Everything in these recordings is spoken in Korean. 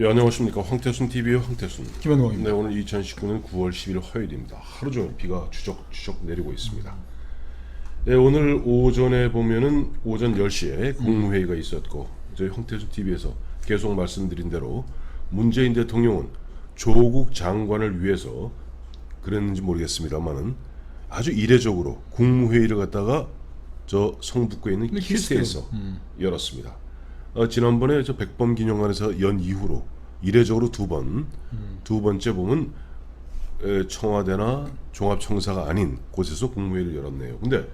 예, 안녕하십니까. 황태순 TV의 황태순. 김현광입니다. 네, 오늘 2019년 9월 10일 화요일입니다. 하루 종일 비가 추적추적 내리고 있습니다. 네, 오늘 오전에 보면은 오전 10시에 국무회의가 있었고 저희 황태순 TV에서 계속 말씀드린 대로 문재인 대통령은 조국 장관을 위해서 그랬는지 모르겠습니다만은 아주 이례적으로 국무회의를 갖다가 저 성북구에 있는 키스에서 열었습니다. 지난번에 저 백범 기념관에서 연 이후로 이례적으로 두 번째 보면 청와대나 종합청사가 아닌 곳에서 국무회의를 열었네요. 근데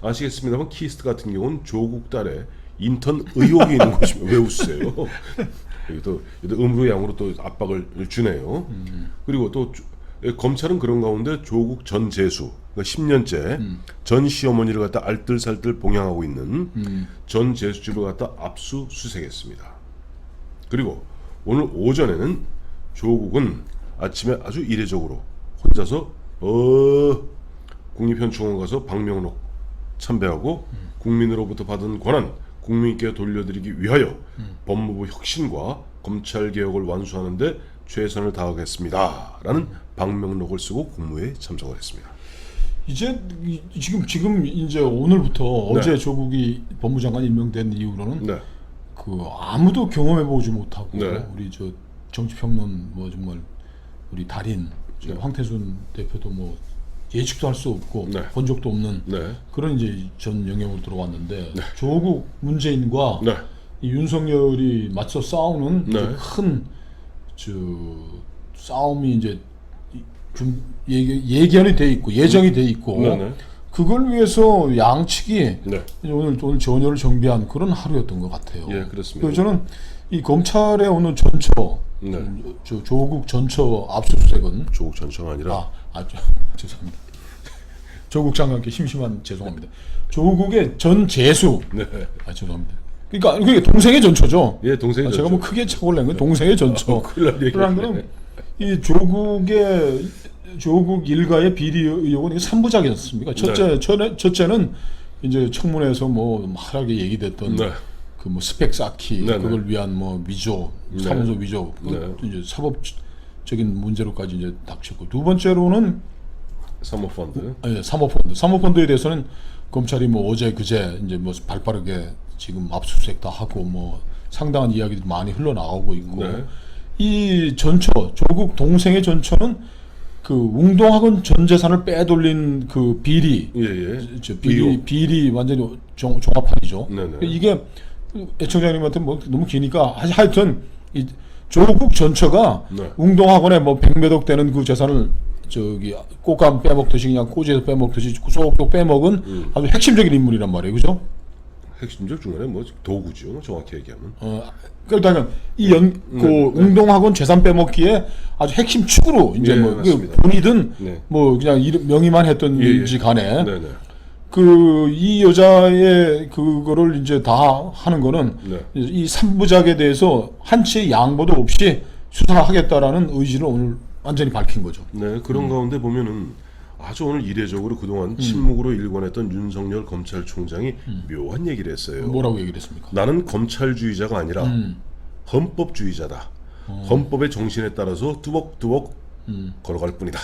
아시겠습니다만 키스트 같은 경우는 조국 딸의 인턴 의혹이 있는 곳이면 왜 웃으세요? 여기도 음으로 양으로 또 압박을 주네요. 그리고 또 검찰은 그런 가운데 조국 전 재수, 그러니까 10년째 전 시어머니를 갖다 알뜰살뜰 봉양하고 있는 전 재수집을 갖다 압수수색했습니다. 그리고 오늘 오전에는 조국은 아침에 아주 이례적으로 혼자서 국립현충원 가서 박명록 참배하고 국민으로부터 받은 권한 국민께 돌려드리기 위하여 법무부 혁신과 검찰개혁을 완수하는 데 최선을 다하겠습니다 라는 방명록을 쓰고 국무회의에 참석을 했습니다. 이제 지금 이제 오늘부터 네. 어제 조국이 법무장관 임명된 이후로는 네. 그 아무도 경험해보지 못하고 네. 우리 저 정치평론 뭐 정말 우리 달인 저 네. 황태순 대표도 뭐 예측도 할 수 없고 네. 본 적도 없는 네. 그런 이제 전 영역으로 들어왔는데 네. 조국 문재인과 네. 이 윤석열이 맞서 싸우는 네. 이제 큰 저 싸움이 이제 좀 예견이 돼 있고 예정이 돼 있고 네네. 그걸 위해서 양측이 네. 이제 오늘 전열을 정비한 그런 하루였던 것 같아요. 예, 그렇습니다. 그래서 저는 이 검찰의 오늘 전처 네. 조국 전처 압수수색은 조국 전처가 아니라 죄송합니다. 조국 장관께 심심한 죄송합니다. 조국의 전 재수 네. 죄송합니다. 그러니까 그게 동생의 전처죠. 예, 동생의 제가 전처. 뭐 크게 착오를 낸 건 동생의 전처. 큰일 날 얘기네. 그런 거는 이 조국 일가의 비리 의혹은 3부작이었습니까? 첫째는 이제 청문회에서 뭐 말하게 얘기됐던 네. 그 뭐 스펙 쌓기 네, 그걸 위한 뭐 위조, 네. 사문서 위조, 네. 이제 사법적인 문제로까지 이제 닥쳤고 두 번째로는 사모펀드. 사모펀드에 대해서는 검찰이 뭐 어제 그제 이제 뭐 발빠르게 지금 압수수색 다 하고 뭐 상당한 이야기들이 많이 흘러나오고 있고 네. 이 전처 조국 동생의 전처는 그 웅동학원 전 재산을 빼돌린 그 비리 예. 비리 완전히 종합판이죠. 네네. 이게 애청자님한테 뭐 너무 기니까 하여튼 이 조국 전처가 네. 웅동학원에 뭐 100몇억 되는 그 재산을 저기 꽃감 빼먹듯이 그냥 꼬지에서 빼먹듯이 쏙쏙 빼먹은 아주 핵심적인 인물이란 말이에요, 그죠? 핵심적 중간에 뭐 도구죠, 정확히 얘기하면. 그러니까 그 웅동학원 재산 빼먹기에 아주 핵심 축으로 이제 예, 뭐 맞습니다. 본이든 네. 뭐 그냥 명의만 했던지 간에 네네. 그 이 여자의 그거를 이제 다 하는 거는 네. 이 3부작에 대해서 한치의 양보도 없이 수사하겠다라는 의지를 오늘 완전히 밝힌 거죠. 네, 그런 가운데 보면은 아주 오늘 이례적으로 그동안 침묵으로 일관했던 윤석열 검찰총장이 묘한 얘기를 했어요. 뭐라고 얘기를 했습니까? 나는 검찰주의자가 아니라 헌법주의자다. 헌법의 정신에 따라서 뚜벅뚜벅 걸어갈 뿐이다.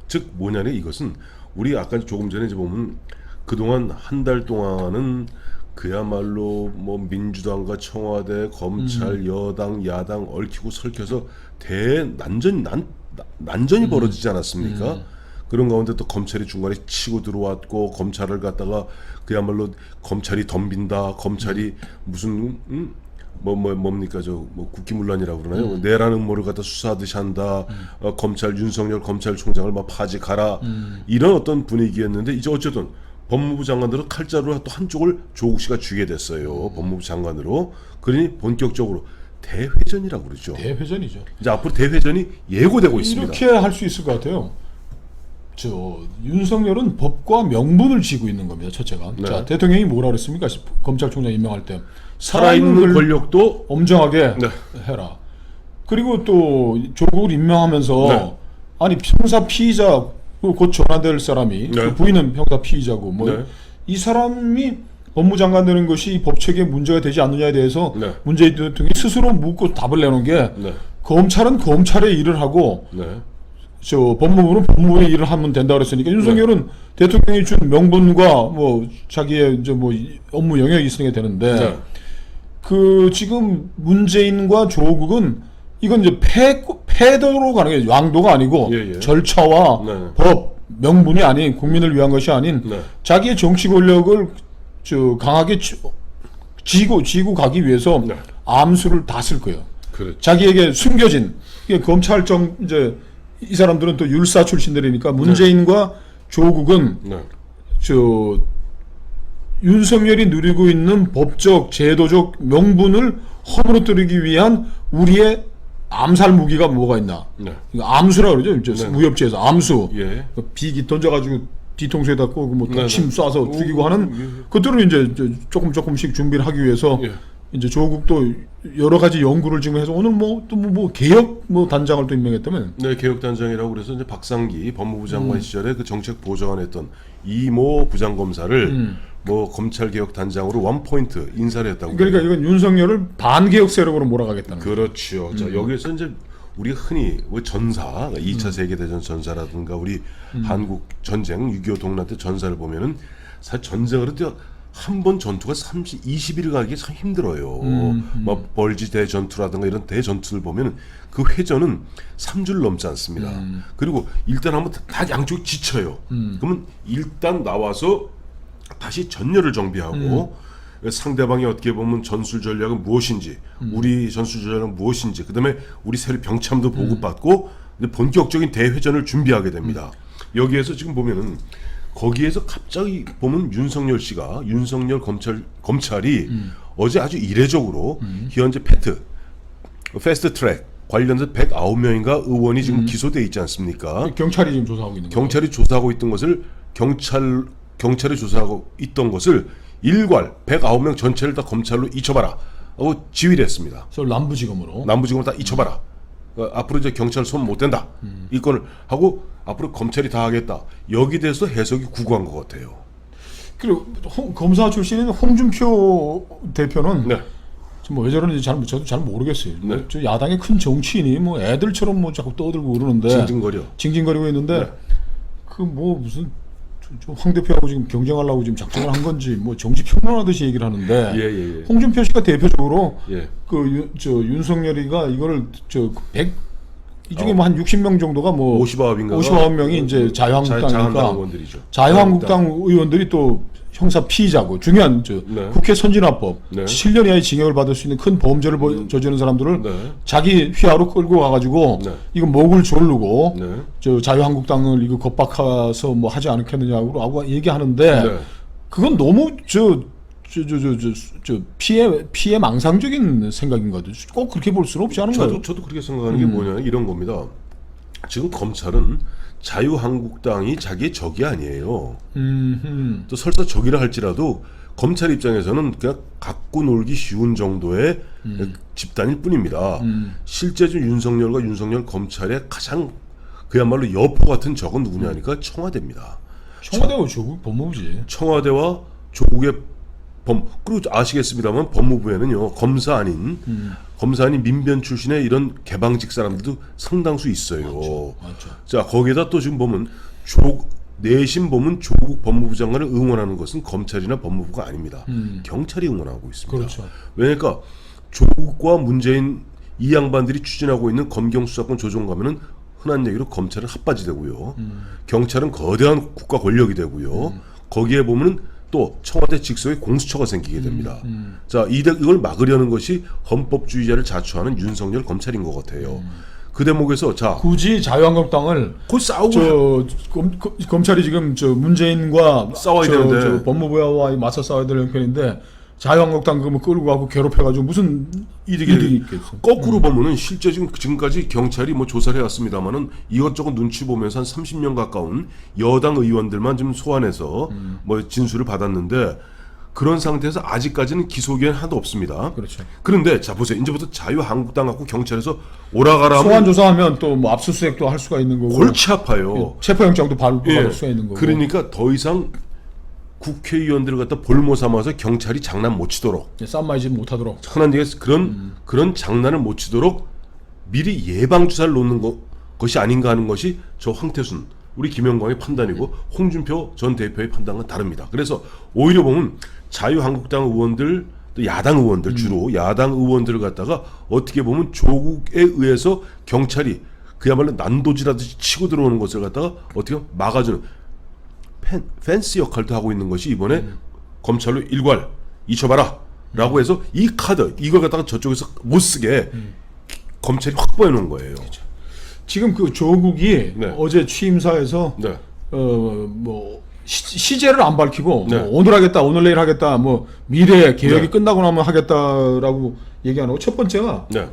즉 뭐냐면 이것은 우리 아까 조금 전에 이제 보면 그동안 한 달 동안은 그야말로 뭐 민주당과 청와대, 검찰, 여당, 야당 얽히고 설켜서 난전이 벌어지지 않았습니까? 그런 가운데 또 검찰이 중간에 치고 들어왔고 검찰을 갖다가 그야말로 검찰이 덤빈다. 검찰이 무슨 뭡니까 저 뭐 국기문란이라고 그러나요? 내란 음모를 갖다 수사하듯이 한다. 검찰 윤석열 검찰총장을 막 파직하라. 이런 어떤 분위기였는데 이제 어쨌든 법무부 장관으로 칼자루로 또 한쪽을 조국 씨가 쥐게 됐어요. 법무부 장관으로. 그러니 본격적으로 대회전이라고 그러죠. 대회전이죠. 이제 앞으로 대회전이 예고되고 있습니다. 이렇게 할 수 있을 것 같아요. 윤석열은 법과 명분을 지고 있는 겁니다. 첫째가. 네. 자, 대통령이 뭐라 그랬습니까? 검찰총장 임명할 때 살아있는 권력도 엄정하게 네. 해라. 그리고 또 조국을 임명하면서 네. 아니 형사 피의자 곧 전환될 사람이 네. 그 부인은 형사 피의자고 뭐 네. 이 사람이 법무장관 되는 것이 이 법체계에 문제가 되지 않느냐에 대해서 네. 문재인 대통령이 스스로 묻고 답을 내놓은 게 네. 검찰은 검찰의 일을 하고 네. 저 법무부는 법무부의 일을 하면 된다 그랬으니까 윤석열은 대통령이 준 명분과 뭐 자기의 이제 뭐 업무 영역이 있으니까 되는데 네. 그 지금 문재인과 조국은 이건 이제 패도로 가는 게 왕도가 아니고 예, 예. 절차와 네. 법 명분이 아닌 국민을 위한 것이 아닌 네. 자기의 정치 권력을 저 강하게 쥐고 가기 위해서 네. 암수를 다 쓸 거예요. 그렇죠. 자기에게 숨겨진 이게 검찰청 이제 이 사람들은 또 율사 출신들이니까 문재인과 조국은 네. 저 윤석열이 누리고 있는 법적 제도적 명분을 허물어뜨리기 위한 우리의 암살 무기가 뭐가 있나? 네. 이거 암수라 그러죠. 이제 네. 무협지에서 암수. 예. 비기 던져가지고 뒤통수에다 꽂고 뭐 네, 침 네. 쏴서 죽이고 하는 예. 그것들을 이제 조금씩 준비를 하기 위해서 예. 이제 조국도 여러 가지 연구를 지금 해서 오늘 뭐 개혁 단장을 또 임명했다면 네, 개혁단장이라고 그래서 이제 박상기 법무부 장관 시절에 그 정책 보좌관했던 이모 부장검사를 뭐 검찰개혁단장으로 원포인트 인사를 했다고. 그러니까 이건 윤석열을 반개혁 세력으로 몰아가겠다는 거예요. 그렇죠. 자, 여기서 이제 우리 흔히 뭐 전사, 2차 세계대전 전사라든가 우리 한국 전쟁 6.25 동란 때 전사를 보면은 사실 전쟁을 할 때 한 번 전투가 20일을 가기 참 힘들어요. 뭐 벌지 대전투라든가 이런 대전투를 보면 그 회전은 3주를 넘지 않습니다. 그리고 일단 한번 다 양쪽이 지쳐요. 그러면 일단 나와서 다시 전열을 정비하고 상대방이 어떻게 보면 전술 전략은 무엇인지, 우리 전술 전략은 무엇인지, 그다음에 우리 세력 병참도 보고받고 이제 본격적인 대회전을 준비하게 됩니다. 여기에서 지금 보면은 거기에서 갑자기 보면 윤석열 씨가 윤석열 검찰이 어제 아주 이례적으로 현재 패스트 트랙 관련해서 109명인가 의원이 지금 기소돼 있지 않습니까? 경찰이 지금 조사하고 있는 거예요. 경찰이 조사하고 있던 것을 경찰이 조사하고 있던 것을 일괄 109명 전체를 다 검찰로 잊혀봐라 하고 지휘를 했습니다. 서울 남부지검으로. 남부지검을 다 잊혀봐라. 앞으로 이제 경찰 손 못 댄다. 이 건을 하고 앞으로 검찰이 다 하겠다. 여기 대해서 해석이 구구한 것 같아요. 그리고 검사 출신인 홍준표 대표는 네. 뭐 왜 저러는지 저도 잘 모르겠어요. 네. 뭐 저 야당의 큰 정치인이 뭐 애들처럼 뭐 자꾸 떠들고 그러는데 징징거리고 있는데 네. 그 뭐 무슨 황 대표하고 지금 경쟁하려고 지금 작정을 한 건지 뭐 정치 평론하듯이 얘기를 하는데 예. 홍준표 씨가 대표적으로 예. 저 윤석열이가 이거를 이 중에 뭐 한 60명 정도가 뭐 59명이 이제 자유한국당이니까 의원들이죠. 자유한국당 의원들이 또 형사 피의자고 중요한 네. 국회 선진화법 네. 7년 이하의 징역을 받을 수 있는 큰 범죄를 저지르는 사람들을 네. 자기 휘하로 끌고 가가지고 네. 이거 목을 조르고 네. 저 자유한국당을 이거 겁박해서 뭐 하지 않겠느냐고 얘기하는데 네. 그건 너무 저 피해 망상적인 생각인 것 같아요. 꼭 그렇게 볼 수는 없지 않은 거예요. 저도 그렇게 생각하는 게 뭐냐 이런 겁니다. 지금 검찰은 자유한국당이 자기의 적이 아니에요. 또 설사 적이라 할지라도 검찰 입장에서는 그냥 갖고 놀기 쉬운 정도의 집단일 뿐입니다. 실제 좀 윤석열과 윤석열 검찰의 가장 그야말로 여포 같은 적은 누구냐니까 청와대입니다. 청와대와 조국 법무부지. 청와대와 조국의 그리고 아시겠습니다만 법무부에는요 검사 아닌 민변 출신의 이런 개방직 사람들도 상당수 있어요. 맞죠. 자 거기에다 또 지금 보면 내심 보면 조국 법무부 장관을 응원하는 것은 검찰이나 법무부가 아닙니다. 경찰이 응원하고 있습니다. 그렇죠. 왜냐니까 조국과 문재인 이 양반들이 추진하고 있는 검경 수사권 조정가면은 흔한 얘기로 검찰은 핫바지 되고요. 경찰은 거대한 국가 권력이 되고요. 거기에 보면은 또 청와대 직속에 공수처가 생기게 됩니다. 자, 이걸 막으려는 것이 헌법주의자를 자처하는 윤석열 검찰인 것 같아요. 그 대목에서 자 굳이 자유한국당을 곧 싸우고 검찰이 지금 문재인과 싸워야 되는데 법무부와 맞서 싸워야 될 형편인데 자유한국당 그거 끌고 가고 괴롭혀가지고 무슨 이득이 있겠어. 거꾸로 보면은 실제 지금까지 경찰이 뭐 조사를 해왔습니다만은 이것저것 눈치 보면서 한 30명 가까운 여당 의원들만 좀 소환해서 뭐 진술을 받았는데 그런 상태에서 아직까지는 기소 의견 하나도 없습니다. 그렇죠. 그런데 자 보세요. 이제부터 자유한국당하고 경찰에서 오라가라 소환 조사하면 또 뭐 압수수색도 할 수가 있는 거고 골치 아파요. 체포영장도 발부할 수가 있는 거고. 그러니까 더 이상 국회의원들을 갖다 볼모 삼아서 경찰이 장난 못 치도록 쌈마이지 못하도록. 흔한 얘기에서 그런 장난을 못 치도록 미리 예방 주사를 놓는 것이 아닌가 하는 것이 저 황태순 우리 김영광의 판단이고 홍준표 전 대표의 판단은 다릅니다. 그래서 오히려 보면 자유한국당 의원들 또 야당 의원들 주로 야당 의원들을 갖다가 어떻게 보면 조국에 의해서 경찰이 그야말로 난도질하듯이 치고 들어오는 것을 갖다가 어떻게 막아주는 펜스 역할도 하고 있는 것이 이번에 검찰로 일괄 잊혀봐라 라고 해서 이 카드 이걸 갖다가 저쪽에서 못 쓰게 검찰이 확보해 놓은 거예요. 지금 그 조국이 네. 어제 취임사에서 네. 뭐 시제를 안 밝히고 네. 뭐 오늘 하겠다, 오늘 내일 하겠다, 뭐 미래에 계획이 네. 끝나고 나면 하겠다라고 얘기하는 거. 첫 번째가 네.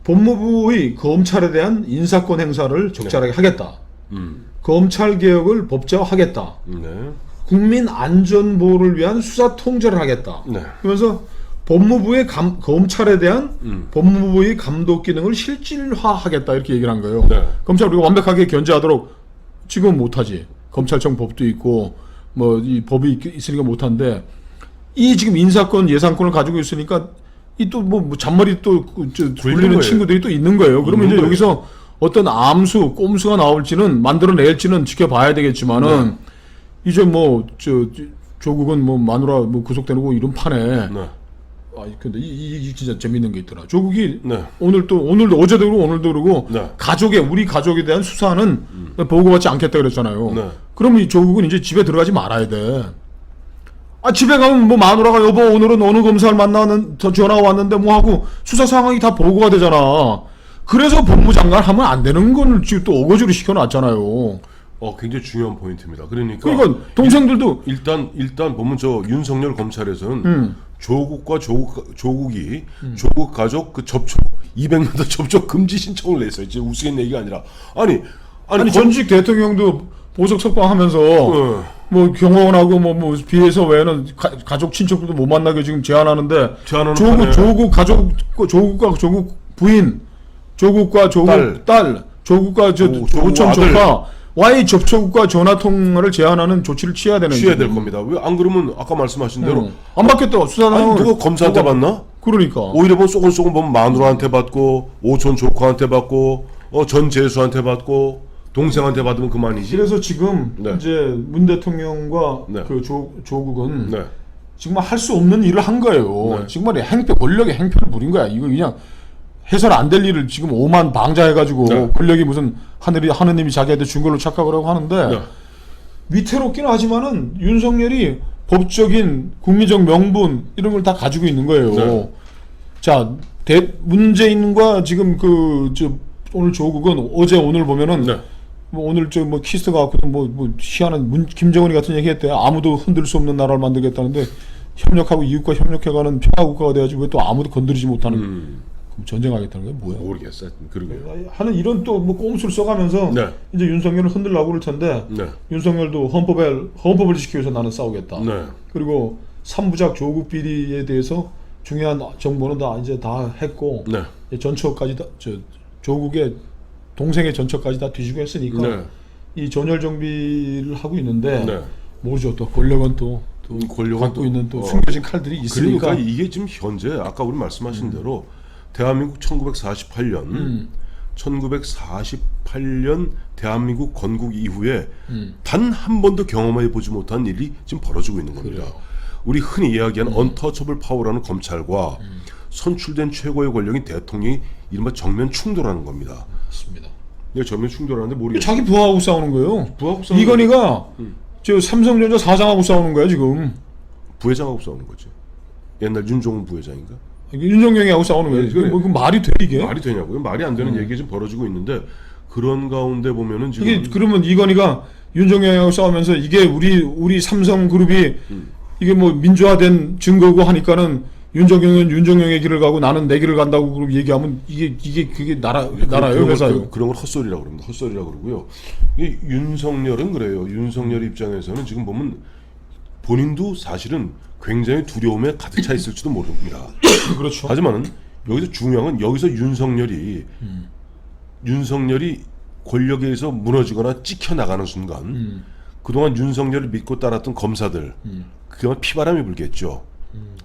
법무부의 검찰에 대한 인사권 행사를 적절하게 하겠다. 검찰 개혁을 법제화하겠다. 네. 국민 안전 보호를 위한 수사 통제를 하겠다. 네. 그러면서 법무부의 검찰에 대한 법무부의 감독 기능을 실질화하겠다 이렇게 얘기를 한 거예요. 네. 검찰 우리가 완벽하게 견제하도록 지금 못하지. 검찰청 법도 있고 뭐 이 법이 있으니까 못한데 이 지금 인사권 예산권을 가지고 있으니까 이 또 뭐 잔머리 또 굴리는 거예요. 친구들이 또 있는 거예요. 그러면 이제 거예요. 여기서 어떤 암수 꼼수가 나올지는 만들어낼지는 지켜봐야 되겠지만은 이제 뭐 조국은 뭐 마누라 뭐 구속되고 이런 판에 네. 근데 이 진짜 재밌는 게 있더라. 조국이 네. 오늘도 어제도 그러고 오늘도 그러고 네. 우리 가족에 대한 수사는 보고받지 않겠다 그랬잖아요. 네. 그러면 이 조국은 이제 집에 들어가지 말아야 돼. 집에 가면 뭐 마누라가 여보 오늘은 어느 검사를 만나는 전화가 왔는데 뭐 하고 수사 상황이 다 보고가 되잖아. 그래서 법무장관 하면 안 되는 걸 지금 또 어거지로 시켜놨잖아요. 굉장히 중요한 포인트입니다. 그러니까 동생들도 일단 보면 저 윤석열 검찰에서는 조국 가족 그 접촉 200m 접촉 금지 신청을 냈어요. 진짜 우스갯 얘기가 아니라 아니 전직 대통령도 보석 석방하면서 뭐 경호원하고 뭐 비해서 외에는 가족 친척들도 못 만나게 지금 제한하는데 조국 조국과 조국 부인 조국과 조국 딸 조국과 조국촌 조카 와의 접촉과 전화 통화를 제한하는 조치를 취해야 될 겁니다. 왜 안 그러면 아까 말씀하신 대로 안 받겠다. 수사는 누가 검사한테 받나? 그러니까 오히려 보면 쏘곤쏘곤 보면 마누라한테 받고 오촌 조카한테 받고 전 재수한테 받고 동생한테 받으면 그만이지. 그래서 지금 이제 문 대통령과 그 조국은 네. 지금 할 수 없는 일을 한 거예요. 네. 정말 권력의 행패를 부린 거야. 이거 그냥 해설 안 될 일을 지금 오만 방자해가지고 권력이 무슨 하느님이 자기한테 준 걸로 착각을 하고 하는데 위태롭기는 하지만은 윤석열이 법적인 국민적 명분 이런 걸 다 가지고 있는 거예요. 자, 문재인과 지금 오늘 조국은 어제 오늘 보면은 뭐 오늘 뭐 키스가 갖고 뭐 희한한 김정은이 같은 얘기했대. 아무도 흔들 수 없는 나라를 만들겠다는데 협력하고 이웃과 협력해가는 평화국가가 돼가지고 왜 또 아무도 건드리지 못하는 그럼 전쟁하겠다는 게 뭐야? 모르겠어요. 그러게요. 하는 이런 또 뭐 꼼수를 써가면서 이제 윤석열을 흔들라고 그럴 텐데 윤석열도 헌법을 지키기 위해서 나는 싸우겠다. 그리고 3부작 조국 비리에 대해서 중요한 정보는 이제 다 했고 전처까지 다 조국의 동생의 전처까지 다 뒤지고 했으니까 이 전열 정비를 하고 있는데 모르죠. 또 권력은 또 갖고 있는 또 숨겨진 칼들이 있으니까. 그러니까 이게 지금 현재 아까 우리 말씀하신 대로 대한민국 1948년 대한민국 건국 이후에 단 한 번도 경험해 보지 못한 일이 지금 벌어지고 있는 겁니다. 그래요. 우리 흔히 이야기하는 언터처블 파워라는 검찰과 선출된 최고의 권력인 대통령이 이른바 정면 충돌하는 겁니다. 맞습니다. 정면 충돌하는데 모르겠어요. 자기 부하하고 싸우는 거예요. 부하하고 싸우는 이건희가 삼성전자 사장하고 싸우는 거야 지금. 부회장하고 싸우는 거지. 옛날 윤종훈 부회장인가? 윤석열이하고 싸우는 거예요. 그 말이 돼 이게? 말이 되냐고요? 말이 안 되는 얘기가 지금 벌어지고 있는데 그런 가운데 보면은 지금 이게 그러면 이건희가 윤석열하고 싸우면서 이게 우리 삼성그룹이 이게 뭐 민주화된 증거고 하니까는 윤석열은 윤석열의 길을 가고 나는 내 길을 간다고 그렇게 얘기하면 그게 나라예요, 회사요. 그런 걸 헛소리라고 그럽니다. 헛소리라고 그러고요. 이 윤석열은 그래요. 윤석열 입장에서는 지금 보면 본인도 사실은 굉장히 두려움에 가득 차 있을지도 모릅니다. 그렇죠. 하지만은 여기서 중요한 건 여기서 윤석열이 권력에 의해서 무너지거나 찍혀 나가는 순간 그동안 윤석열을 믿고 따랐던 검사들 그동안 피바람이 불겠죠.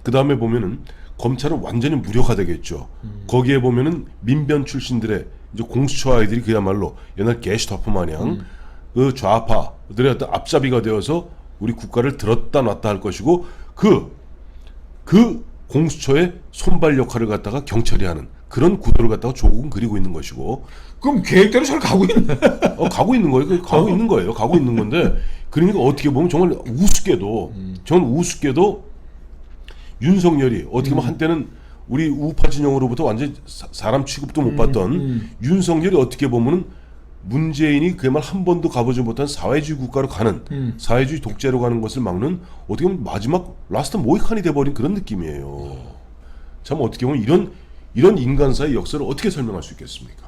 그 다음에 보면은 검찰은 완전히 무력화되겠죠. 거기에 보면은 민변 출신들의 이제 공수처 아이들이 그야말로 옛날 게슈타포 마냥 그 좌파들의 어떤 앞잡이가 되어서 우리 국가를 들었다 놨다 할 것이고 그 공수처의 손발 역할을 갖다가 경찰이 하는 그런 구도를 갖다가 조국은 그리고 있는 것이고 그럼 계획대로 잘 가고 있네. 가고 있는 거예요. 가고 있는 거예요. 가고 있는 건데 그러니까 어떻게 보면 정말 우습게도 윤석열이 어떻게 보면 한때는 우리 우파 진영으로부터 완전히 사람 취급도 못 받던 윤석열이 어떻게 보면은 문재인이 그야말로 한 번도 가보지 못한 사회주의 국가로 가는 사회주의 독재로 가는 것을 막는 어떻게 보면 마지막 라스트 모이칸이 돼버린 그런 느낌이에요. 참 어떻게 보면 이런 인간사의 역사를 어떻게 설명할 수 있겠습니까?